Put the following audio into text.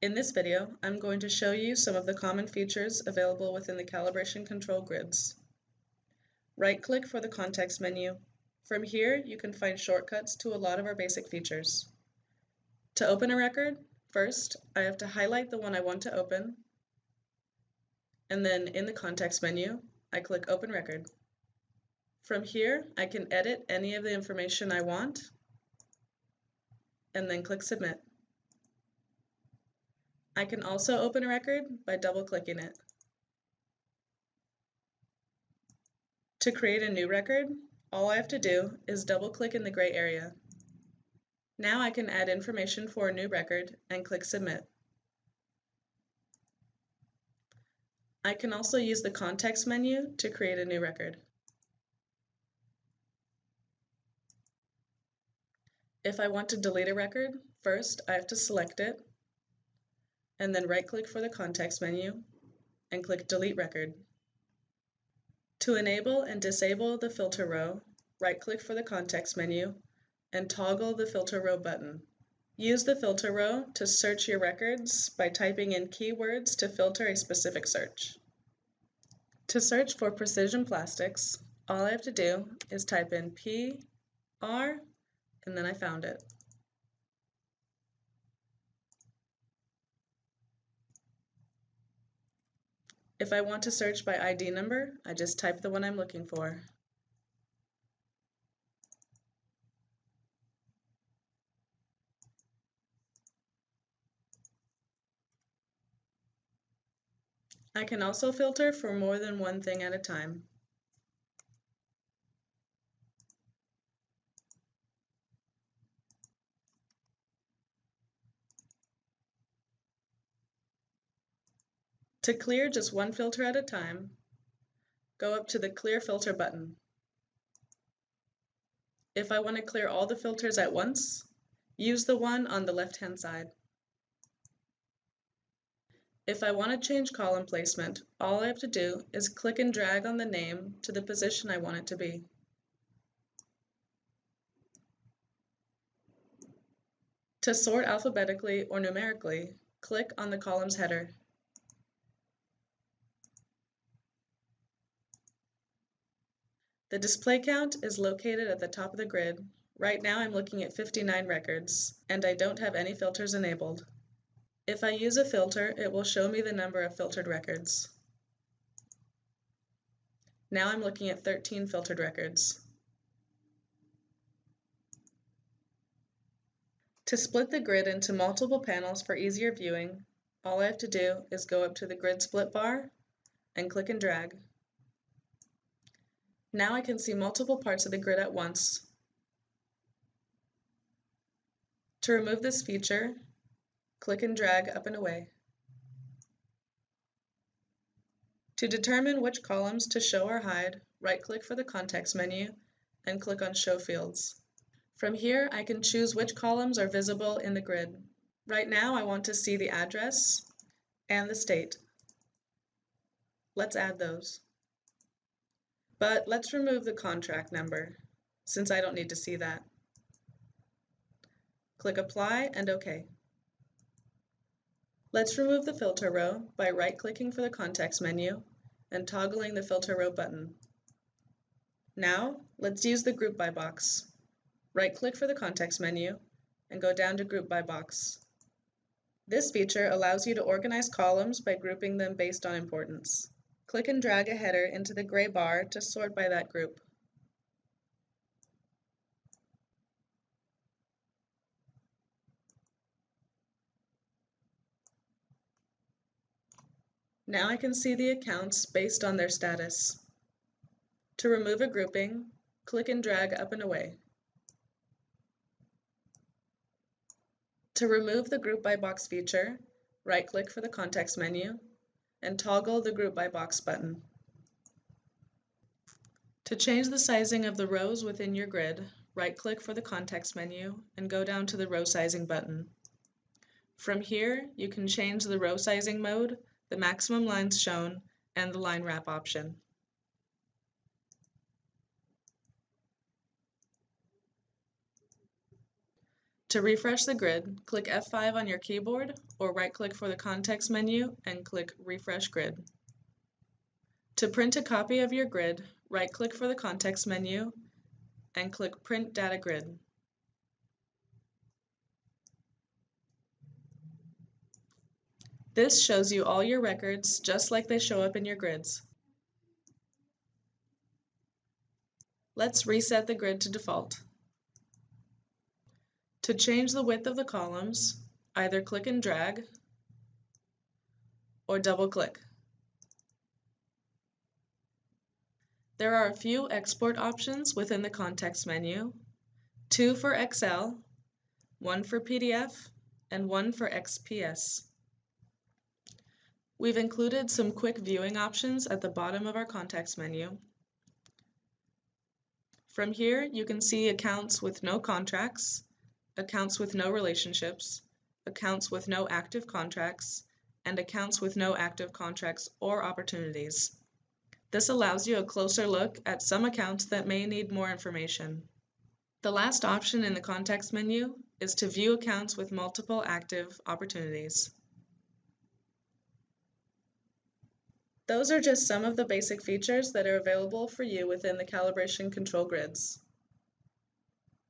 In this video, I'm going to show you some of the common features available within the calibration control grids. Right-click for the context menu. From here, you can find shortcuts to a lot of our basic features. To open a record, first, I have to highlight the one I want to open, and then in the context menu, I click Open Record. From here, I can edit any of the information I want, and then click Submit. I can also open a record by double-clicking it. To create a new record, all I have to do is double-click in the gray area. Now I can add information for a new record and click Submit. I can also use the context menu to create a new record. If I want to delete a record, first I have to select it, and then right-click for the context menu and click Delete Record. To enable and disable the filter row, right-click for the context menu and toggle the filter row button. Use the filter row to search your records by typing in keywords to filter a specific search. To search for precision plastics, all I have to do is type in PR, and then I found it. If I want to search by ID number, I just type the one I'm looking for. I can also filter for more than one thing at a time. To clear just one filter at a time, go up to the Clear Filter button. If I want to clear all the filters at once, use the one on the left-hand side. If I want to change column placement, all I have to do is click and drag on the name to the position I want it to be. To sort alphabetically or numerically, click on the column's header. The display count is located at the top of the grid. Right now I'm looking at 59 records, and I don't have any filters enabled. If I use a filter, it will show me the number of filtered records. Now I'm looking at 13 filtered records. To split the grid into multiple panels for easier viewing, all I have to do is go up to the grid split bar and click and drag. Now I can see multiple parts of the grid at once. To remove this feature, click and drag up and away. To determine which columns to show or hide, right-click for the context menu and click on Show Fields. From here, I can choose which columns are visible in the grid. Right now, I want to see the address and the state. Let's add those. But let's remove the contract number, since I don't need to see that. Click Apply and OK. Let's remove the filter row by right-clicking for the context menu and toggling the filter row button. Now, let's use the Group By box. Right-click for the context menu and go down to Group By box. This feature allows you to organize columns by grouping them based on importance. Click and drag a header into the gray bar to sort by that group. Now I can see the accounts based on their status. To remove a grouping, click and drag up and away. To remove the Group By box feature, right-click for the context menu and toggle the Group By box button. To change the sizing of the rows within your grid, right-click for the context menu and go down to the Row Sizing button. From here, you can change the row sizing mode, the maximum lines shown, and the line wrap option. To refresh the grid, click F5 on your keyboard or right-click for the context menu and click Refresh Grid. To print a copy of your grid, right-click for the context menu and click Print Data Grid. This shows you all your records just like they show up in your grids. Let's reset the grid to default. To change the width of the columns, either click and drag or double-click. There are a few export options within the context menu, 2 for Excel, 1 for PDF, and 1 for XPS. We've included some quick viewing options at the bottom of our context menu. From here, you can see accounts with no contracts, accounts with no relationships, accounts with no active contracts, and accounts with no active contracts or opportunities. This allows you a closer look at some accounts that may need more information. The last option in the context menu is to view accounts with multiple active opportunities. Those are just some of the basic features that are available for you within the calibration control grids.